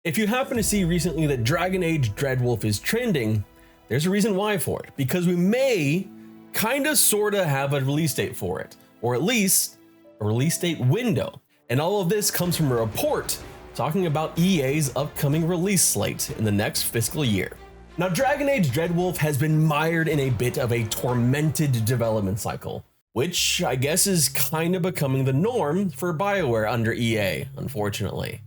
If you happen to see recently that Dragon Age Dreadwolf is trending, there's a reason why for it, because we may kinda sorta have a release date for it, or at least a release date window. And all of this comes from a report talking about EA's upcoming release slate in the next fiscal year. Now, Dragon Age Dreadwolf has been mired in a bit of a tormented development cycle, which I guess is kind of becoming the norm for BioWare under EA, unfortunately.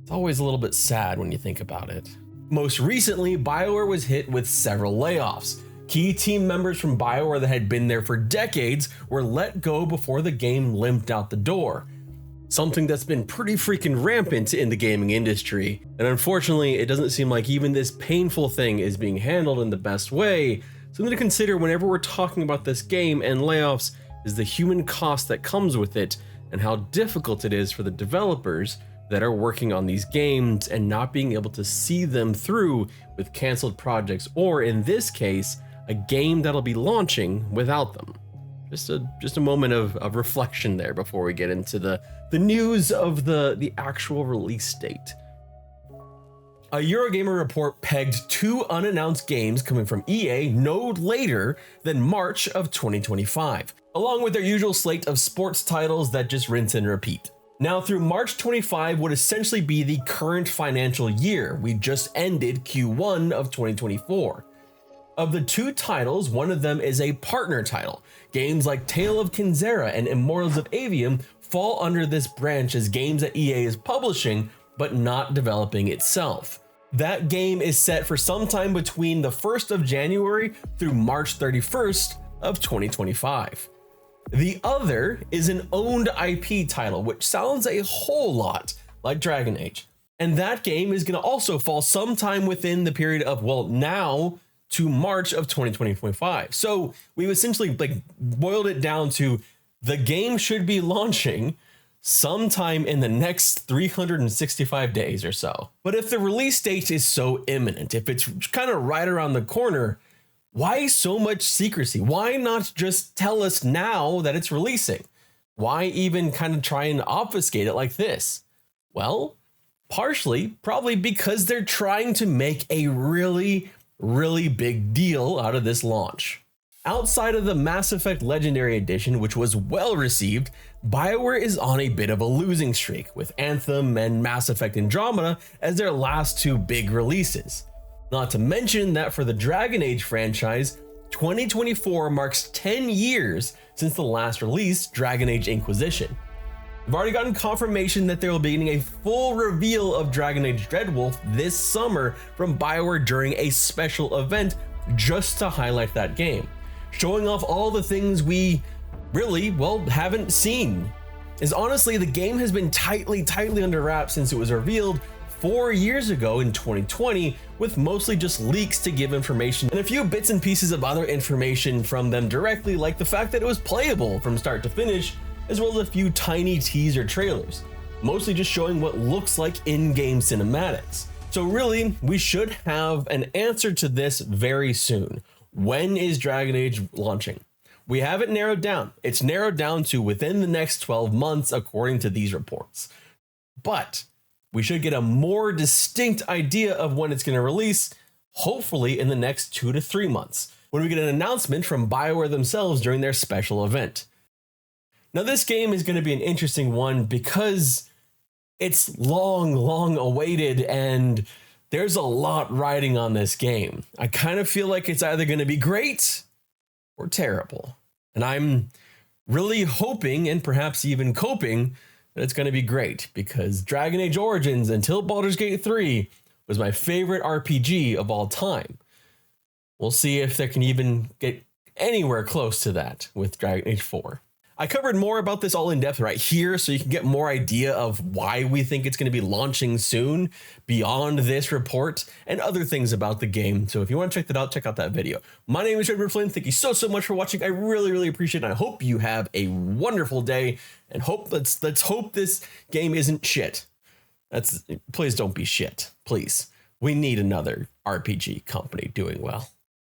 It's always a little bit sad when you think about it. Most recently, BioWare was hit with several layoffs. Key team members from BioWare that had been there for decades were let go before the game limped out the door. Something that's been pretty freaking rampant in the gaming industry. And unfortunately, it doesn't seem like even this painful thing is being handled in the best way. Something to consider whenever we're talking about this game and layoffs is the human cost that comes with it and how difficult it is for the developers that are working on these games and not being able to see them through with canceled projects, or in this case, a game that'll be launching without them. Just a moment of reflection there before we get into the news of the actual release date. A Eurogamer report pegged 2 unannounced games coming from EA no later than March of 2025, along with their usual slate of sports titles that just rinse and repeat. Now, through March 25 would essentially be the current financial year. We just ended Q1 of 2024. Of the 2 titles, one of them is a partner title. Games like Tale of Kinzera and Immortals of Avium fall under this branch as games that EA is publishing, but not developing itself. That game is set for sometime between the 1st of January through March 31st of 2025. The other is an owned IP title, which sounds a whole lot like Dragon Age. And that game is going to also fall sometime within the period of, well, now to March of 2025. So we've essentially boiled it down to the game should be launching sometime in the next 365 days or so. But if the release date is so imminent, if it's kind of right around the corner, why so much secrecy? Why not just tell us now that it's releasing? Why even kind of try and obfuscate it like this? Well, partially, probably because they're trying to make a really big deal out of this launch. Outside of the Mass Effect Legendary Edition, which was well received, BioWare is on a bit of a losing streak, with Anthem and Mass Effect Andromeda as their last 2 big releases. Not to mention that for the Dragon Age franchise, 2024 marks 10 years since the last release, Dragon Age Inquisition. We've already gotten confirmation that there will be a full reveal of Dragon Age Dreadwolf this summer from BioWare during a special event just to highlight that game, showing off all the things we really, haven't seen. As honestly, the game has been tightly under wraps since it was revealed 4 years ago in 2020, with mostly just leaks to give information and a few bits and pieces of other information from them directly, like the fact that it was playable from start to finish, as well as a few tiny teaser trailers, mostly just showing what looks like in-game cinematics. So really, we should have an answer to this very soon. When is Dragon Age launching? We have it narrowed down. It's narrowed down to within the next 12 months, according to these reports. But we should get a more distinct idea of when it's going to release, hopefully in the next 2 to 3 months, when we get an announcement from BioWare themselves during their special event. Now, this game is going to be an interesting one because it's long awaited and there's a lot riding on this game. I kind of feel like it's either going to be great or terrible. And I'm really hoping and perhaps even coping that it's going to be great, because Dragon Age Origins until Baldur's Gate 3 was my favorite RPG of all time. We'll see if they can even get anywhere close to that with Dragon Age 4. I covered more about this all in depth right here, so you can get more idea of why we think it's going to be launching soon beyond this report and other things about the game. So if you want to check that out, check out that video. My name is Edward Flynn. Thank you so much for watching. I really appreciate it. I hope you have a wonderful day, and let's hope this game isn't shit. Please don't be shit. Please. We need another RPG company doing well.